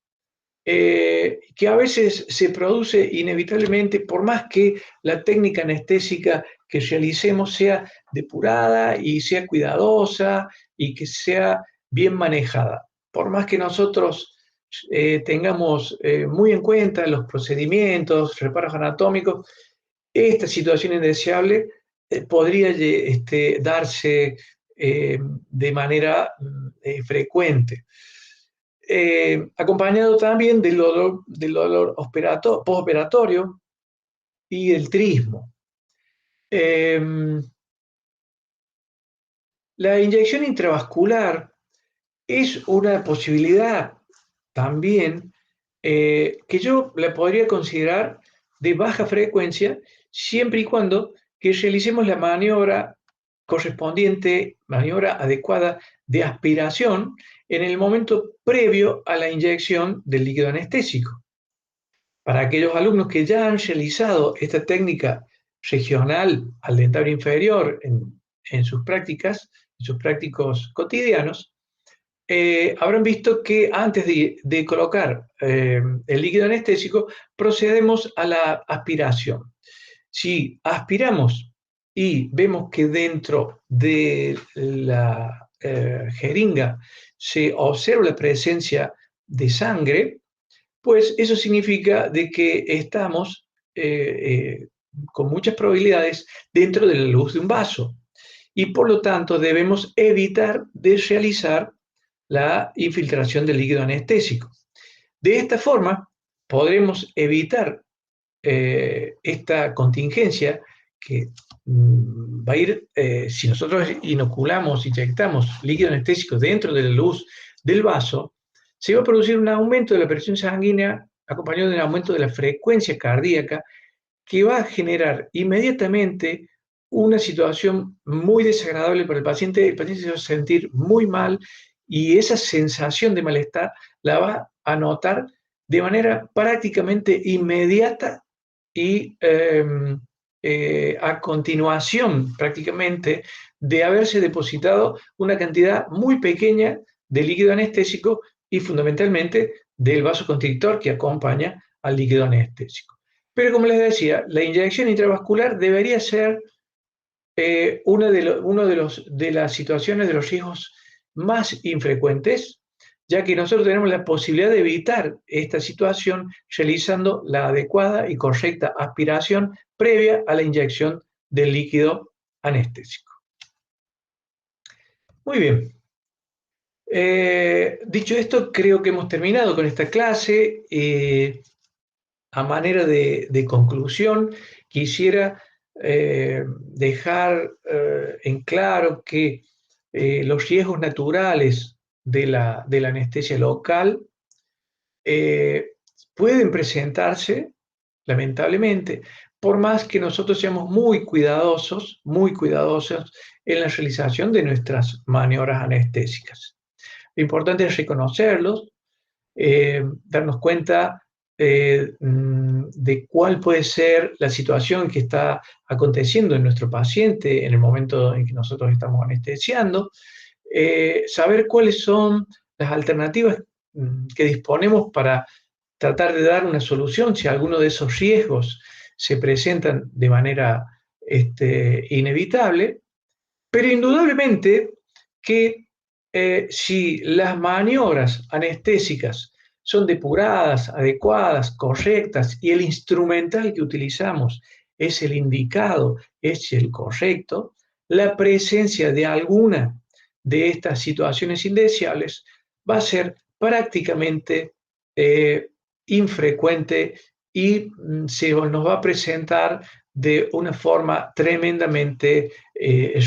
que a veces se produce inevitablemente, por más que la técnica anestésica que realicemos sea depurada y sea cuidadosa y que sea bien manejada. Por más que nosotros tengamos muy en cuenta los procedimientos, reparos anatómicos, esta situación indeseable podría darse de manera frecuente. Acompañado también del dolor postoperatorio y el trismo. La inyección intravascular es una posibilidad también que yo la podría considerar de baja frecuencia siempre y cuando que realicemos la maniobra correspondiente, maniobra adecuada de aspiración en el momento previo a la inyección del líquido anestésico. Para aquellos alumnos que ya han realizado esta técnica regional al dentario inferior en sus prácticas, en sus prácticos cotidianos, habrán visto que antes de colocar el líquido anestésico procedemos a la aspiración. Si aspiramos y vemos que dentro de la jeringa se observa la presencia de sangre, pues eso significa de que estamos con muchas probabilidades dentro de la luz de un vaso y por lo tanto debemos evitar de realizar la infiltración del líquido anestésico. De esta forma podremos evitar esta contingencia que va a ir, si nosotros inoculamos, inyectamos líquido anestésico dentro de la luz del vaso, se va a producir un aumento de la presión sanguínea acompañado de un aumento de la frecuencia cardíaca que va a generar inmediatamente una situación muy desagradable para el paciente se va a sentir muy mal y esa sensación de malestar la va a notar de manera prácticamente inmediata y a continuación prácticamente de haberse depositado una cantidad muy pequeña de líquido anestésico y fundamentalmente del vasoconstrictor que acompaña al líquido anestésico. Pero como les decía, la inyección intravascular debería ser una de las situaciones de los riesgos más infrecuentes, ya que nosotros tenemos la posibilidad de evitar esta situación realizando la adecuada y correcta aspiración previa a la inyección del líquido anestésico. Muy bien. Dicho esto, creo que hemos terminado con esta clase. A manera de conclusión, quisiera dejar en claro que los riesgos naturales de la anestesia local pueden presentarse, lamentablemente, por más que nosotros seamos muy cuidadosos en la realización de nuestras maniobras anestésicas. Lo importante es reconocerlos, darnos cuenta de cuál puede ser la situación que está aconteciendo en nuestro paciente en el momento en que nosotros estamos anestesiando, saber cuáles son las alternativas que disponemos para tratar de dar una solución si alguno de esos riesgos se presentan de manera inevitable, pero indudablemente que si las maniobras anestésicas son depuradas, adecuadas, correctas y el instrumental que utilizamos es el indicado, es el correcto, la presencia de alguna de estas situaciones indeseables va a ser prácticamente infrecuente y se nos va a presentar de una forma tremendamente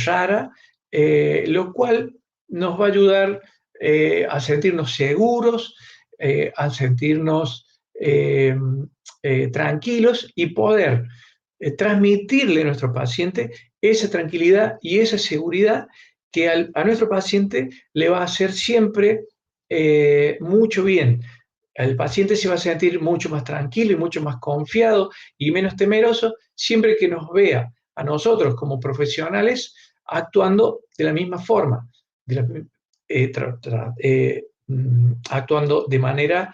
rara, lo cual nos va a ayudar a sentirnos seguros, a sentirnos tranquilos y poder transmitirle a nuestro paciente esa tranquilidad y esa seguridad que a nuestro paciente le va a hacer siempre mucho bien. El paciente se va a sentir mucho más tranquilo y mucho más confiado y menos temeroso siempre que nos vea a nosotros como profesionales actuando de la misma forma, actuando de manera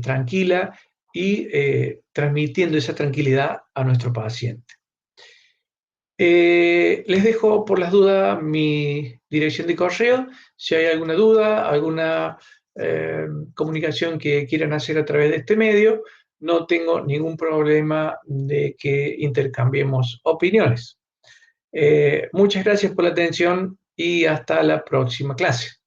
tranquila y transmitiendo esa tranquilidad a nuestro paciente. Les dejo por las dudas mi dirección de correo. Si hay alguna duda, alguna comunicación que quieran hacer a través de este medio, no tengo ningún problema de que intercambiemos opiniones. Muchas gracias por la atención y hasta la próxima clase.